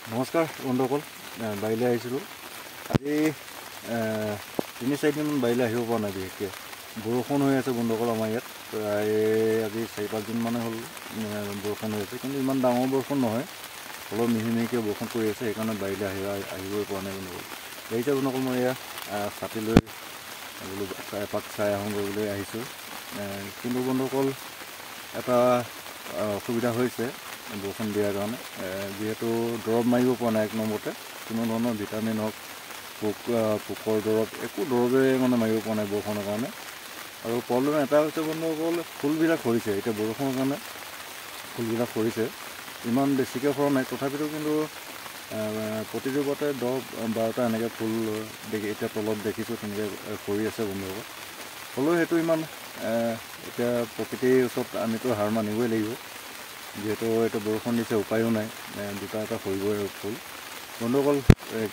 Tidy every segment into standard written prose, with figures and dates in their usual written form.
নমস্কাৰ বন্ধুসকল, বাৰীলৈ আহিছিলোঁ। আজি 3-4 দিনমান বাৰীলৈ আহিব পৰা নাই। বিশেষকৈ বৰষুণ হৈ আছে বন্ধুসকল। আমাৰ ইয়াত প্ৰায় আজি 4-5 দিনমানে হ'ল বৰষুণ হৈ আছে, কিন্তু ইমান ডাঙৰ বৰষুণ নহয়, অলপ মিহি মিহিকৈ বৰষুণ পৰি আছে। সেইকাৰণে বাৰীলৈ আহিবই পৰা নাই বন্ধুসকল। বাৰীতে বন্ধুসকল মই এয়া ছাতি লৈ বোলো এপাক চাই আহোঁগৈ বুলি আহিছোঁ। কিন্তু বন্ধুসকল এটা অসুবিধা হৈছে বৰষুণ দিয়াৰ কাৰণে, যিহেতু দৰৱ মাৰিব পৰা নাই। 1 নম্বৰতে কোনো ধৰণৰ ভিটামিন হওক, পোকৰ দৰৱ, একো দৰৱে মাৰিব পৰা নাই বৰষুণৰ কাৰণে। আৰু প্ৰব্লেম এটা হৈছে বন্ধুসকল, ফুলবিলাক সৰিছে। এতিয়া বৰষুণৰ কাৰণে ফুলবিলাক সৰিছে, ইমান বেছিকৈ সৰা নাই, তথাপিতো কিন্তু প্ৰতিজোপাতে 10-12টা এনেকৈ ফুল এতিয়া তলত দেখিছোঁ, তেনেকৈ সৰি আছে বন্ধুসকল। হ'লেও সেইটো ইমান এতিয়া প্ৰকৃতিৰ ওচৰত আমিতো হাৰ মানিবই লাগিব, যিহেতু এইটো বৰষুণ দিছে, উপায়ো নাই, 2-এটা সৰিবই ফুল বন্ধুসকল।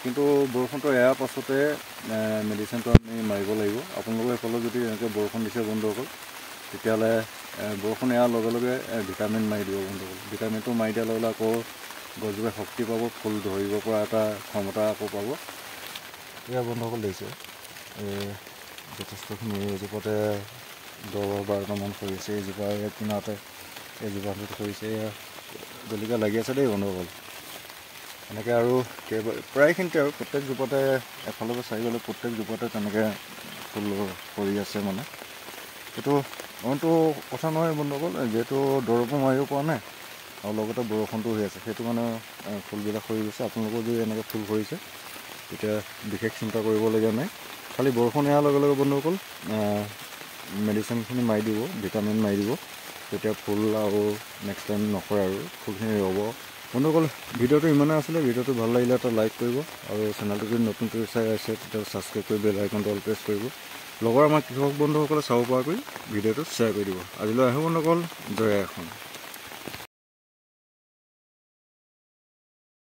কিন্তু বৰষুণটো এৰাৰ পাছতে মেডিচিনটো আমি মাৰিব লাগিব। আপোনালোকৰ সেইফালে যদি এনেকৈ বৰষুণ দিছে বন্ধুসকল, তেতিয়াহ'লে বৰষুণ এৰাৰ লগে লগে ভিটামিন মাৰি দিব বন্ধুসকল। ভিটামিনটো মাৰি দিয়াৰ লগে লগে আকৌ গছজোপাই শক্তি পাব, ফুল ধৰিব পৰা এটা ক্ষমতা আকৌ পাব। এয়া বন্ধুসকল দেখিছে, যথেষ্টখিনি এজোপাতে 10-12টামান সৰিছে। এইজোপা কিনাৰতে এইজোপাটোত সৰিছে, জলকীয়া লাগি আছে দেই বন্ধুসকল। এনেকৈ আৰু প্ৰায়খিনিতে আৰু প্ৰত্যেক জোপাতে এফালৰ পৰা চাই গ'লে প্ৰত্যেক জোপাতে তেনেকৈ ফুল সৰি আছে। এইটো অইনটো কথা নহয় বন্ধুসকল, যিহেতু দৰৱো মাৰিব পৰা নাই আৰু লগতে বৰষুণটো হৈ আছে, সেইটো কাৰণে ফুলবিলাক সৰি গৈছে। আপোনালোকৰ যদি এনেকৈ ফুল সৰিছে তেতিয়া বিশেষ চিন্তা কৰিবলগীয়া নাই। খালি বৰষুণ এৰাৰ লগে লগে বন্ধুসকল মেডিচিনখিনি মাৰি দিব, ভিটামিন মাৰি দিব, তেতিয়া ফুল আৰু নেক্সট টাইম নসৰে আৰু ফুলখিনি ৰ'ব বন্ধুসকল। ভিডিঅ'টো ইমানেই আছিলে। ভিডিঅ'টো ভাল লাগিলে এটা লাইক কৰিব, আৰু চেনেলটো যদি নতুনকৈ চাই আছে তেতিয়া ছাবস্ক্ৰাইব কৰি বেল আইকনটো অল প্ৰেছ কৰিব। লগৰ আমাৰ কৃষক বন্ধুসকলে চাব পৰাকৈ ভিডিঅ'টো শ্বেয়াৰ কৰি দিব। আজিলৈ আহোঁ বন্ধুসকল, জয় আসন।